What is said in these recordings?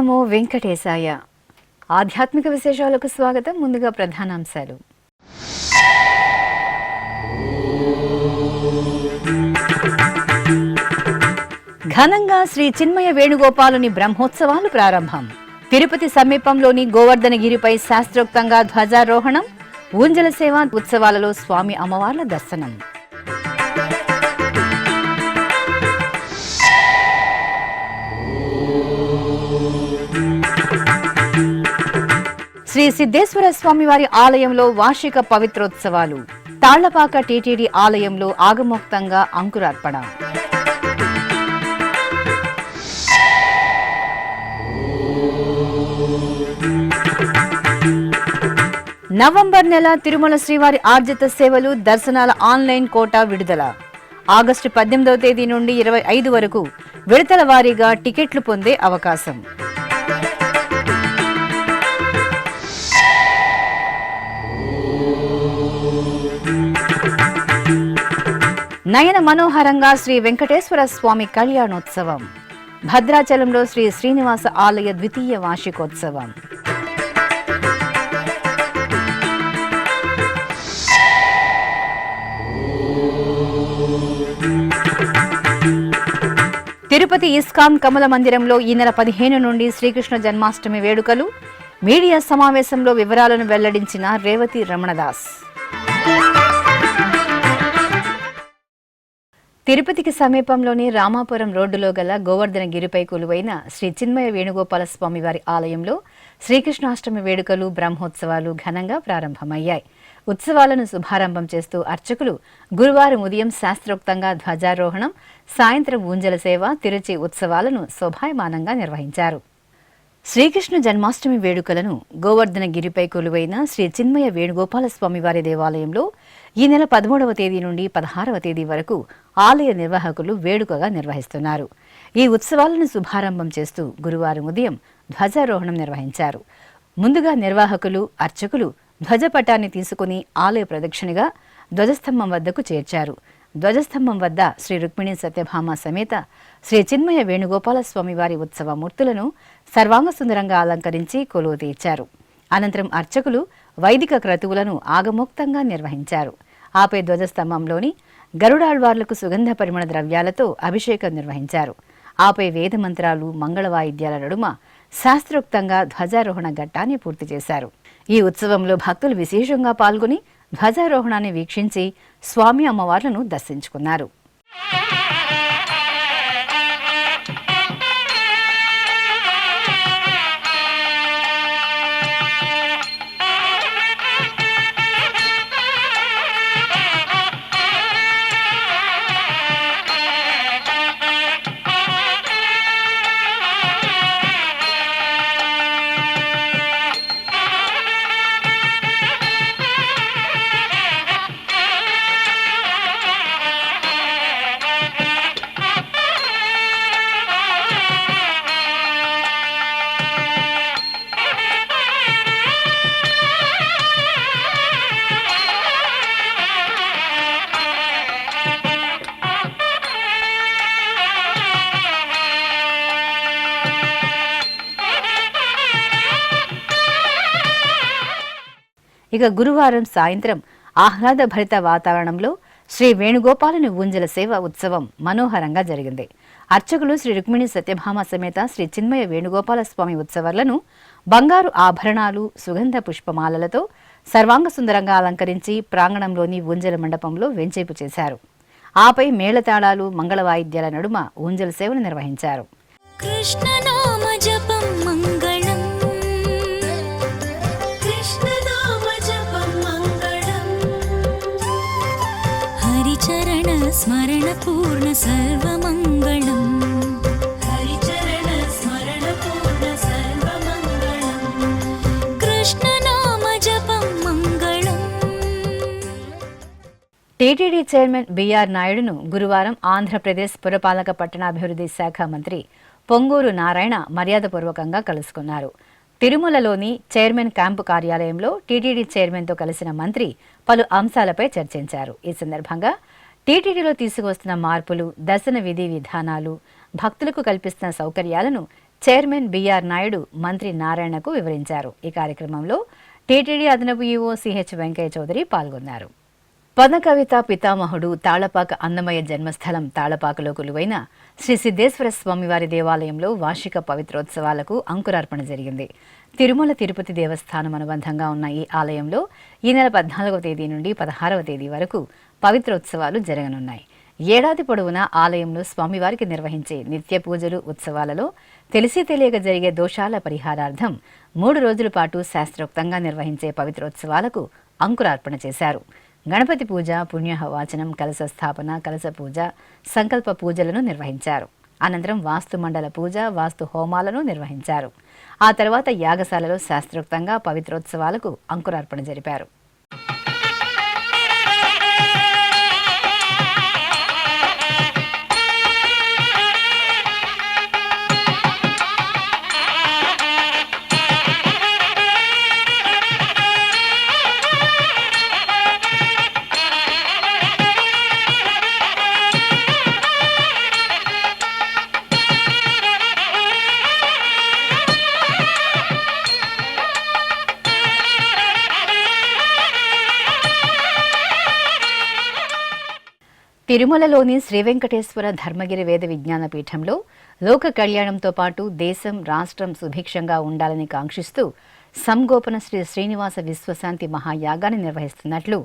నమో వెంకటేశాయ. ఆధ్యాత్మిక విశేషాలకు స్వాగతం. ముందుగా ప్రధానాంశాలు. ఘనంగా శ్రీ చిన్మయ వేణుగోపాలుని బ్రహ్మోత్సవాలు ప్రారంభం. తిరుపతి సమీపంలోని గోవర్ధనగిరిపై శాస్త్రోక్తంగా ధ్వజారోహణం, ఊంజల సేవ ఉత్సవాలలో స్వామి అమ్మవార్ల దర్శనం. శ్రీ సిద్ధేశ్వర స్వామివారి ఆలయంలో వార్షిక పవిత్రోత్సవాలు. తాళ్లపాక టీటీడీ ఆలయంలో ఆగమోక్తంగా అంకురార్పణ. నవంబర్ నెల తిరుమల శ్రీవారి ఆర్జిత సేవలు, దర్శనాల ఆన్లైన్ కోటా విడుదల. ఆగస్టు 18వ తేదీ నుండి 25 వరకు విడతల వారీగా టికెట్లు పొందే అవకాశం. నయన మనోహరంగా శ్రీ వెంకటేశ్వర స్వామి కళ్యాణోత్సవం. భద్రాచలంలో శ్రీ శ్రీనివాస ఆలయ ద్వితీయ వార్షికోత్సవం. తిరుపతి ఇస్కాన్ కమల మందిరంలో ఈ నెల 15 నుండి శ్రీకృష్ణ జన్మాష్టమి వేడుకలు. మీడియా సమావేశంలో వివరాలను వెల్లడించిన రేవతి రమణదాస్. తిరుపతికి సమీపంలోని రామాపురం రోడ్డులో గల గోవర్ధనగిరిపై కొలువైన శ్రీ చిన్మయ వేణుగోపాల స్వామివారి ఆలయంలో శ్రీకృష్ణాష్టమి వేడుకలు, బ్రహ్మోత్సవాలు ఘనంగా ప్రారంభమయ్యాయి. ఉత్సవాలను శుభారంభం చేస్తూ అర్చకులు గురువారం ఉదయం శాస్త్రోక్తంగా ధ్వజారోహణం, సాయంత్రం ఊంజల సేవ, తిరుచి ఉత్సవాలను శోభాయమానంగా నిర్వహించారు. శ్రీకృష్ణ జన్మాష్టమి వేడుకలను గోవర్ధనగిరిపై కొలువైన శ్రీ చిన్మయ వేణుగోపాల స్వామివారి దేవాలయంలో ఈ నెల 13వ తేదీ నుండి 16వ తేదీ వరకు ఆలయ నిర్వాహకులు వేడుకగా నిర్వహిస్తున్నారు. ఈ ఉత్సవాలను శుభారంభం చేస్తూ గురువారం ఉదయం ధ్వజారోహణం నిర్వహించారు. ముందుగా నిర్వాహకులు, అర్చకులు ధ్వజపటాన్ని తీసుకుని ఆలయ ప్రదక్షిణగా ధ్వజస్తంభం వద్దకు చేర్చారు. ధ్వజస్తంభం వద్ద శ్రీ రుక్మిణీ సత్యభామ సమేత శ్రీ చిన్మయ వేణుగోపాల స్వామివారి ఉత్సవ మూర్తులను సర్వాంగ సుందరంగా అలంకరించి కొలువు తీర్చారు. అనంతరం అర్చకులు వైదిక క్రతువులను ఆగమోక్తంగా నిర్వహించారు. ఆపై ధ్వజస్తంభంలోని గరుడాళ్వార్లకు సుగంధ పరిమళ ద్రవ్యాలతో అభిషేకం నిర్వహించారు. ఆపై వేద మంత్రాలు, మంగళ వాయిద్యాల నడుమ శాస్త్రోక్తంగా ధ్వజారోహణ ఘట్టాన్ని పూర్తి చేశారు. ఈ ఉత్సవంలో భక్తులు విశేషంగా పాల్గొని ధ్వజారోహణాన్ని వీక్షించి స్వామి అమ్మవార్లను దర్శించుకున్నారు. ఇక గురువారం సాయంత్రం ఆహ్లాదభరిత వాతావరణంలో శ్రీ వేణుగోపాలుని ఊంజల సేవ ఉత్సవం మనోహరంగా జరిగింది. అర్చకులు శ్రీ రుక్మిణీ సత్యభామ సమేత శ్రీ చిన్మయ వేణుగోపాల స్వామి ఉత్సవాలను బంగారు ఆభరణాలు, సుగంధ పుష్పమాలలతో సర్వాంగ సుందరంగా అలంకరించి ప్రాంగణంలోని ఊంజల మండపంలో వెంచేపు చేశారు. ఆపై మేళతాళాలు, మంగళ వాయిద్యాల నడుమ ఊంజల సేవను నిర్వహించారు. స్మరణ పూర్ణ సర్వమంగళం, హరిచరణ స్మరణ పూర్ణ సర్వమంగళం, కృష్ణనామ జపం మంగళం. టీటీడీ చైర్మన్ బిఆర్ నాయుడును గురువారం ఆంధ్రప్రదేశ్ పురపాలక పట్టణాభివృద్ధి శాఖ మంత్రి పొంగూరు నారాయణ మర్యాదపూర్వకంగా కలుసుకున్నారు. తిరుమలలోని చైర్మన్ క్యాంపు కార్యాలయంలో టీటీడీ చైర్మన్తో కలిసిన మంత్రి పలు అంశాలపై చర్చించారు. ఈ సందర్భంగా టీటీడీలో తీసుకువస్తున్న మార్పులు, దర్శన విధి విధానాలు, భక్తులకు కల్పిస్తున్న సౌకర్యాలను చైర్మన్ బిఆర్ నాయుడు మంత్రి నారాయణకు వివరించారు. ఈ కార్యక్రమంలో టీటీడీ అదనపు ఈవో సిహెచ్ వెంకయ్య చౌదరి పాల్గొన్నారు. పదకవిత పితామహుడు తాళపాక అన్నమయ్య జన్మస్థలం తాళపాకలో కొలువైన శ్రీ సిద్ధేశ్వర స్వామివారి దేవాలయంలో వార్షిక పవిత్రోత్సవాలకు అంకురార్పణ జరిగింది. తిరుమల తిరుపతి దేవస్థానం అనుబంధంగా ఉన్న ఈ ఆలయంలో ఈ నెల 14వ తేదీ నుండి 16వ తేదీ వరకు పవిత్రోత్సవాలు జరగనున్నాయి. ఏడాది పొడవునా ఆలయంలో స్వామివారికి నిర్వహించే నిత్య పూజలు, ఉత్సవాలలో తెలిసి తెలియక జరిగే దోషాల పరిహారార్థం 3 రోజుల పాటు శాస్త్రోక్తంగా నిర్వహించే పవిత్రోత్సవాలకు అంకురార్పణ చేశారు. గణపతి పూజ, పుణ్యహవాచనం, కలశ స్థాపన, కలశ పూజ, సంకల్ప పూజలను నిర్వహించారు. అనంతరం వాస్తు మండల పూజ, వాస్తు హోమాలను నిర్వహించారు. ఆ తర్వాత యాగశాలలో శాస్త్రోక్తంగా పవిత్రోత్సవాలకు అంకురార్పణ జరిపారు. తిరుమలలోని శ్రీ వెంకటేశ్వర ధర్మగిరి వేద విజ్ఞాన పీఠంలో లోక కళ్యాణంతో పాటు దేశం, రాష్ట్రం సుభిక్షంగా ఉండాలని కాంక్షిస్తూ సంగోపన శ్రీ శ్రీనివాస విశ్వశాంతి మహాయాగాన్ని నిర్వహిస్తున్నట్లు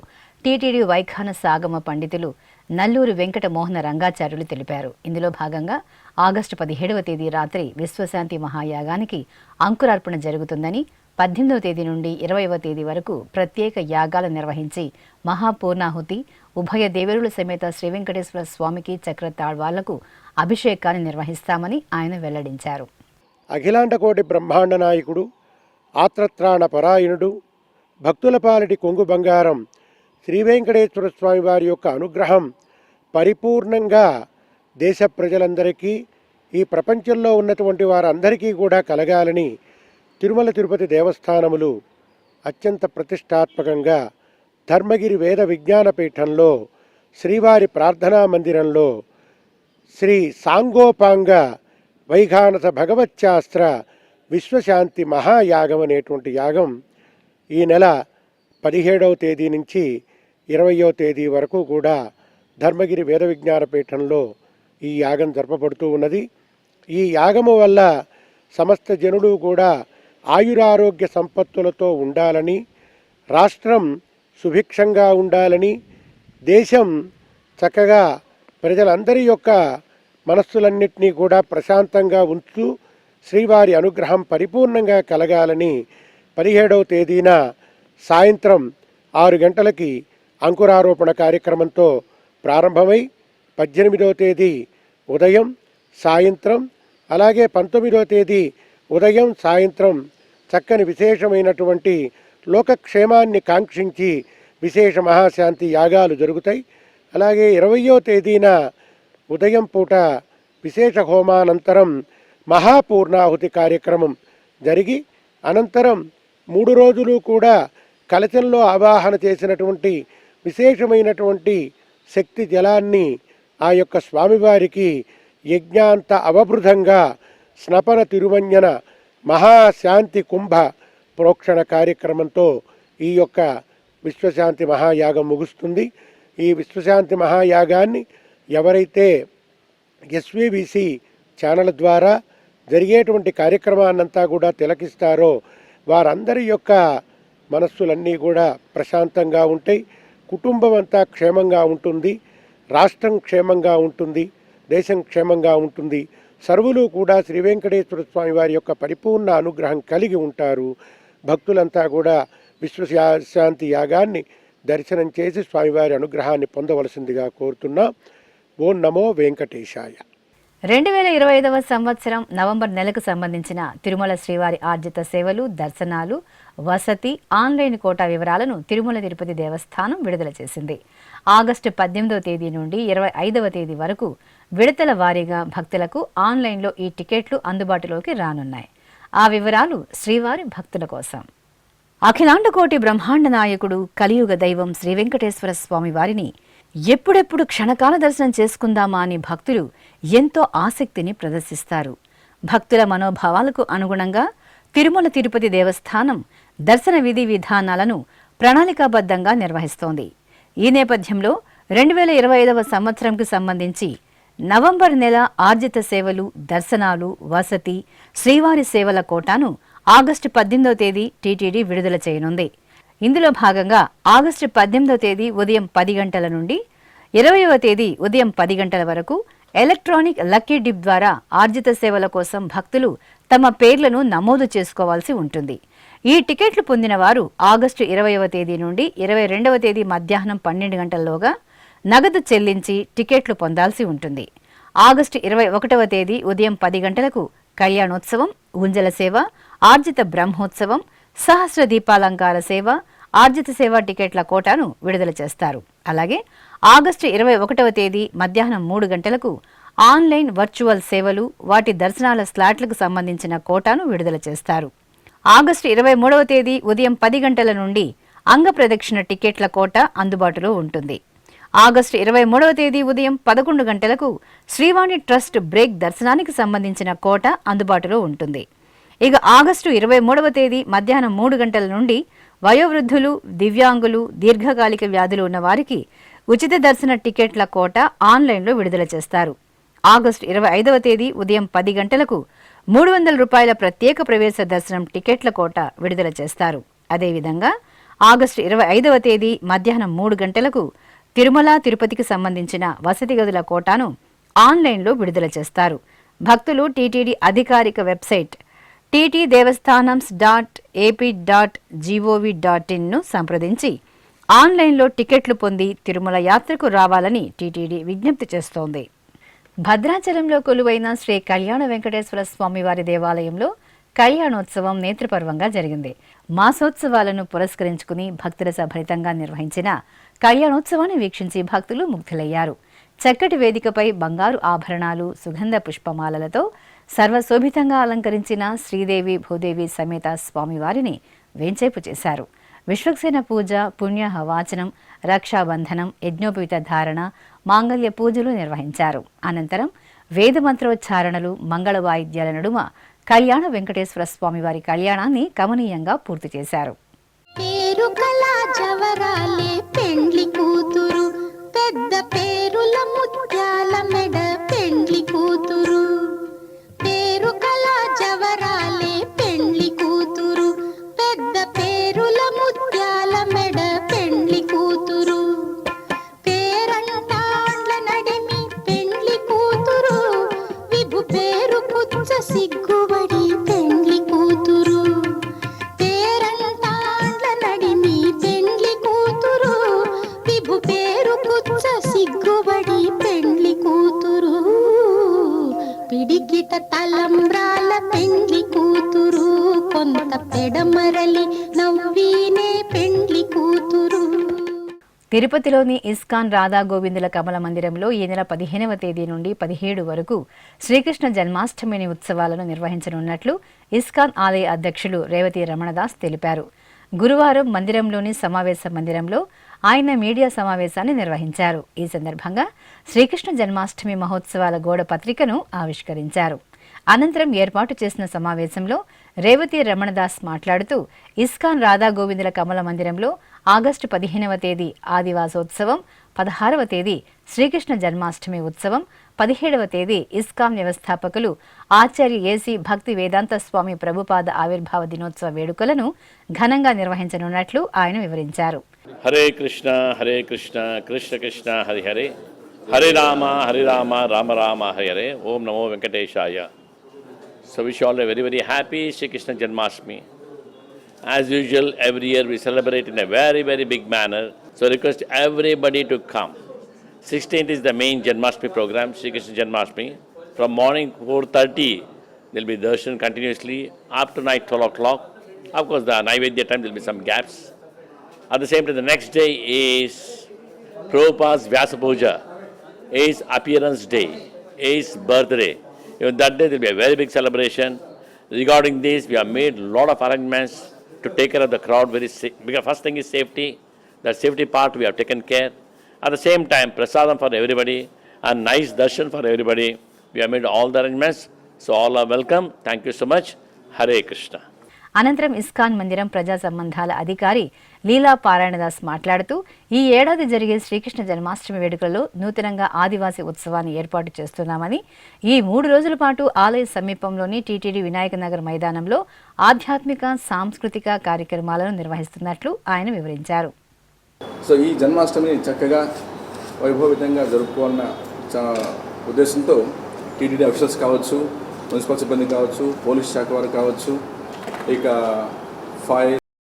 టీటీడీ వైఖానస ఆగమ పండితులు నల్లూరు వెంకట మోహన రంగాచార్యులు తెలిపారు. ఇందులో భాగంగా ఆగస్టు 17వ తేదీ రాత్రి విశ్వశాంతి మహాయాగానికి అంకురార్పణ జరుగుతుందని, 18వ తేదీ నుండి 20వ తేదీ వరకు ప్రత్యేక యాగాలు నిర్వహించి మహాపూర్ణాహుతి, ఉభయ దేవరుల సమేత శ్రీ వెంకటేశ్వర స్వామికి చక్ర తాళ్వాళ్లకు అభిషేకాన్ని నిర్వహిస్తామని ఆయన వెల్లడించారు. అఖిలాండకోటి బ్రహ్మాండ నాయకుడు, ఆత్రత్రాణ పరాయణుడు, భక్తుల పాలిటి కొంగు బంగారం శ్రీ వెంకటేశ్వర స్వామి వారి యొక్క అనుగ్రహం పరిపూర్ణంగా దేశ ప్రజలందరికీ, ఈ ప్రపంచంలో ఉన్నటువంటి వారందరికీ కూడా కలగాలని తిరుమల తిరుపతి దేవస్థానములు అత్యంత ప్రతిష్టాత్మకంగా ధర్మగిరి వేద విజ్ఞాన పీఠంలో శ్రీవారి ప్రార్థనా మందిరంలో శ్రీ సాంగోపాంగ వైఖానస భగవత్శాస్త్ర విశ్వశాంతి మహాయాగం అనేటువంటి యాగం ఈ నెల 17వ తేదీ నుంచి 20వ తేదీ వరకు కూడా ధర్మగిరి వేద విజ్ఞాన పీఠంలో ఈ యాగం జరపబడుతూ ఉన్నది. ఈ యాగము వల్ల సమస్త జనులు కూడా ఆయురారోగ్య సంపత్తులతో ఉండాలని, రాష్ట్రం సుభిక్షంగా ఉండాలని, దేశం చక్కగా ప్రజలందరి యొక్క మనస్సులన్నింటినీ కూడా ప్రశాంతంగా ఉంచుతూ శ్రీవారి అనుగ్రహం పరిపూర్ణంగా కలగాలని 17వ తేదీన సాయంత్రం 6 గంటలకి అంకురారోపణ కార్యక్రమంతో ప్రారంభమై 18వ తేదీ ఉదయం, సాయంత్రం, అలాగే 19వ తేదీ ఉదయం, సాయంత్రం చక్కని విశేషమైనటువంటి లోకక్షేమాన్ని కాంక్షించి విశేష మహాశాంతి యాగాలు జరుగుతాయి. అలాగే 20వ తేదీన ఉదయం పూట విశేష హోమానంతరం మహాపూర్ణాహుతి కార్యక్రమం జరిగి, అనంతరం 3 రోజులు కూడా కలశంలో ఆవాహన చేసినటువంటి విశేషమైనటువంటి శక్తి జలాన్ని ఆ యొక్క స్వామివారికి యజ్ఞాంత అవబృధంగా స్నపన తిరుమంజన మహాశాంతి కుంభ ప్రోక్షణ కార్యక్రమంతో ఈ యొక్క విశ్వశాంతి మహాయాగం ముగుస్తుంది. ఈ విశ్వశాంతి మహాయాగాన్ని ఎవరైతే ఎస్వీబీసీ ఛానల్ ద్వారా జరిగేటువంటి కార్యక్రమాన్నంతా కూడా తిలకిస్తారో వారందరి యొక్క మనస్సులన్నీ కూడా ప్రశాంతంగా ఉంటాయి, కుటుంబం అంతా క్షేమంగా ఉంటుంది, రాష్ట్రం క్షేమంగా ఉంటుంది, దేశం క్షేమంగా ఉంటుంది. సర్వులు కూడా శ్రీ వెంకటేశ్వర స్వామి వారి యొక్క పరిపూర్ణ అనుగ్రహం కలిగి ఉంటారు. భక్తులంతా కూడా విశ్వశాంతి యాగాన్ని దర్శనం చేసి స్వామివారి అనుగ్రహాన్ని పొందవలసిందిగా కోరుతున్నాం. ఓం నమో వెంకటేశాయ. 2025వ సంవత్సరం నవంబర్ నెలకు సంబంధించిన తిరుమల శ్రీవారి ఆర్జిత సేవలు, దర్శనాలు, వసతి, ఆన్లైన్ కోటా వివరాలను తిరుమల తిరుపతి దేవస్థానం విడుదల చేసింది. ఆగస్టు 18వ తేదీ నుండి 25వ తేదీ వరకు విడతల వారీగా భక్తులకు ఆన్లైన్లో ఈ టికెట్లు అందుబాటులోకి రానున్నాయి. ఆ వివరాలు శ్రీవారి భక్తుల కోసం. అఖిలాండకోటి బ్రహ్మాండ నాయకుడు, కలియుగ దైవం శ్రీ వెంకటేశ్వర స్వామి వారిని ఎప్పుడెప్పుడు క్షణకాల దర్శనం చేసుకుందామా అని భక్తులు ఎంతో ఆసక్తిని ప్రదర్శిస్తారు. భక్తుల మనోభావాలకు అనుగుణంగా తిరుమల తిరుపతి దేవస్థానం దర్శన విధి విధానాలను ప్రణాళికాబద్ధంగా నిర్వహిస్తోంది. ఈ నేపథ్యంలో 2025వ సంవత్సరంకి సంబంధించి నవంబర్ నెల ఆర్జిత సేవలు, దర్శనాలు, వసతి, శ్రీవారి సేవల కోటాను ఆగస్టు 18వ తేదీ టీటీడీ విడుదల చేయనుంది. ఇందులో భాగంగా ఆగస్టు 18వ తేదీ ఉదయం 10 గంటల నుండి 20వ తేదీ ఉదయం 10 గంటల వరకు ఎలక్ట్రానిక్ లక్కీ డిప్ ద్వారా ఆర్జిత సేవల కోసం భక్తులు తమ పేర్లను నమోదు చేసుకోవాల్సి ఉంటుంది. ఈ టికెట్లు పొందిన వారు ఆగస్టు 20వ తేదీ నుండి 22వ తేదీ మధ్యాహ్నం 12 గంటల్లోగా నగదు చెల్లించి టికెట్లు పొందాల్సి ఉంటుంది. ఆగస్టు 21వ తేదీ ఉదయం 10 గంటలకు కళ్యాణోత్సవం, ఉంజల సేవ, ఆర్జిత బ్రహ్మోత్సవం, సహస్ర దీపాలంకార సేవ, ఆర్జిత సేవ టికెట్ల కోటాను విడుదల చేస్తారు. అలాగే ఆగస్టు 21వ తేదీ మధ్యాహ్నం 3 గంటలకు ఆన్లైన్ వర్చువల్ సేవలు, వాటి దర్శనాల స్లాట్లకు సంబంధించిన కోటాను విడుదల చేస్తారు. ఆగస్టు 23వ తేదీ ఉదయం 10 గంటల నుండి అంగ ప్రదక్షిణ టికెట్ల కోట అందుబాటులో ఉంటుంది. ఆగస్టు 23వ తేదీ ఉదయం 11 గంటలకు శ్రీవాణి ట్రస్ట్ బ్రేక్ దర్శనానికి సంబంధించిన కోట అందుబాటులో ఉంటుంది. ఇక ఆగస్టు 23వ తేదీ మధ్యాహ్నం 3 గంటల నుండి వయోవృద్ధులు, దివ్యాంగులు, దీర్ఘకాలిక వ్యాధులు ఉన్న వారికి ఉచిత దర్శన టికెట్ల కోట ఆన్లైన్లో విడుదల చేస్తారు. ఆగస్టు 25వ తేదీ ఉదయం 10 గంటలకు 300 రూపాయల ప్రత్యేక ప్రవేశ దర్శనం టికెట్ల కోట విడుదల చేస్తారు. అదేవిధంగా ఆగస్టు 25వ తేదీ మధ్యాహ్నం 3 గంటలకు తిరుమల తిరుపతికి సంబంధించిన వసతి గదుల కోటాను ఆన్లైన్లో విడుదల చేస్తారు. భక్తులు టీటీడీ అధికారిక వెబ్సైట్ ttdevastanams.ap.gov.in సంప్రదించి ఆన్లైన్లో టికెట్లు పొంది తిరుమల యాత్రకు రావాలని టీటీడీ విజ్ఞప్తి చేస్తోంది. భద్రాచలంలో కొలువైన శ్రీ కళ్యాణ వెంకటేశ్వర స్వామివారి దేవాలయంలో కళ్యాణోత్సవం నేత్రపర్వంగా జరిగింది. మాసోత్సవాలను పురస్కరించుకుని భక్తుల సభరితంగా నిర్వహించిన కళ్యాణోత్సవాన్ని వీక్షించి భక్తులు ముగ్ధులయ్యారు. చక్కటి వేదికపై బంగారు ఆభరణాలు, సుగంధ పుష్పమాలలతో సర్వశోభితంగా అలంకరించిన శ్రీదేవి భూదేవి సమేత స్వామివారిని వేంచేపు చేశారు. విశ్వక్సేన పూజ, పుణ్యాహ వాచనం, రక్షాబంధనం, యజ్ఞోపవీత ధారణ, మాంగళ్య పూజలు నిర్వహించారు. అనంతరం వేదమంత్రోచ్చారణలు, మంగళ వాయిద్యాల నడుమ కళ్యాణ వెంకటేశ్వర స్వామివారి కళ్యాణాన్ని కమనీయంగా పూర్తి చేశారు. పేరు కళా జవరాలే పెండ్లి కూతురు, పెద్ద పేరుల ముత్యాల మెడ పెండ్లి కూతురు. పేరు కళా జవరాలే పెండ్లి కూతురు, పెద్ద పేరుల ముత్యాల మెడ పెండ్లి కూతురు. పేరంటాండ్ల నడిమి పెండ్లి కూతురు, విభు పేరు పుచ్చ సిగ్గుబడి పెండ్లి కూతురు. పేరంటాండ్ల నడిమి పెండ్లి కూతురు, విభు పేరు పుచ్చ సిగ్గుబడి పెండ్లి కూతురు. పిడికిట తలంబ్రాల పెండ్లి కూతురు, కొంత పెడమరలి నవ్వీనే పెండ్లి కూతురు. తిరుపతిలోని ఇస్కాన్ రాధా గోవిందుల కమల మందిరంలో ఈ నెల 15వ తేదీ నుండి 17 వరకు శ్రీకృష్ణ జన్మాష్టమిని ఉత్సవాలను నిర్వహించనున్నట్లు ఇస్కాన్ ఆలయ అధ్యక్షులు రేవతి రమణదాస్ తెలిపారు. గురువారం మందిరంలోని సమావేశ మందిరంలో ఆయన మీడియా సమావేశాన్ని నిర్వహించారు. ఈ సందర్భంగా శ్రీకృష్ణ జన్మాష్టమి మహోత్సవాల గోడ పత్రికను ఆవిష్కరించారు. అనంతరం ఏర్పాటు చేసిన సమావేశంలో రేవతి రమణదాస్ మాట్లాడుతూ ఇస్కాన్ రాధా గోవిందుల కమల మందిరంలో ఆగస్టు 15వ తేదీ ఆదివాసోత్సవం, 16వ తేదీ శ్రీకృష్ణ జన్మాష్టమి ఉత్సవం, 17వ తేదీ ఇస్కాన్ వ్యవస్థాపకులు ఆచార్య ఏసీ భక్తి వేదాంత స్వామి ప్రభుపాద ఆవిర్భావ దినోత్సవ వేడుకలను ఘనంగా నిర్వహించనున్నట్లు ఆయన వివరించారు. హరే కృష్ణ కృష్ణ కృష్ణ హరి హరే, హరే రామ రామ రామ హరి హరే. ఓం నమో వెంకటేశాయ. So wish you all a very, very happy Shri Krishna Janmashtami. As usual, every year we celebrate in a very, very big manner. So request everybody to come. 16th is the main Janmashtami program, Shri Krishna Janmashtami. From morning 4:30, there will be darshan continuously up to night 12 o'clock. Of course, the Naivedya time there will be some gaps. At the same time, the next day is Prabhupada's Vyasa Puja, is appearance day, is birthday. Even that day there will be a very big celebration. Regarding this, we have made a lot of arrangements to take care of the crowd. Because first thing is safety. The safety part we have taken care. At the same time, prasadam for everybody and nice darshan for everybody. We have made all the arrangements So all are welcome. Thank you so much. Hare Krishna. అనంతరం ISKCON మందిరం ప్రజా సంబంధాల అధికారి లీలా పారాయణదాస్ మాట్లాడుతూ ఈ ఏడాది జరిగే శ్రీకృష్ణ జన్మాష్టమి వేడుకల్లో నూతనంగా ఆదివాసీ ఉత్సవాన్ని ఏర్పాటు చేస్తున్నామని, ఈ 3 రోజుల పాటు ఆలయ సమీపంలోని టీటీడీ వినాయక నగర్ మైదానంలో ఆధ్యాత్మిక సాంస్కృతిక కార్యక్రమాలను నిర్వహిస్తున్నట్లు ఆయన వివరించారు. సో ఈ జన్మాష్టమిని చక్కగా వైభవితంగా జరుపుకోవాలన్న ఉద్దేశంతో టీటీడీ అఫీషియల్స్ కావచ్చు, మున్సిపల్ సిబ్బంది కావచ్చు, పోలీస్ శాఖ వారు కావచ్చు, ఇక ఫైర్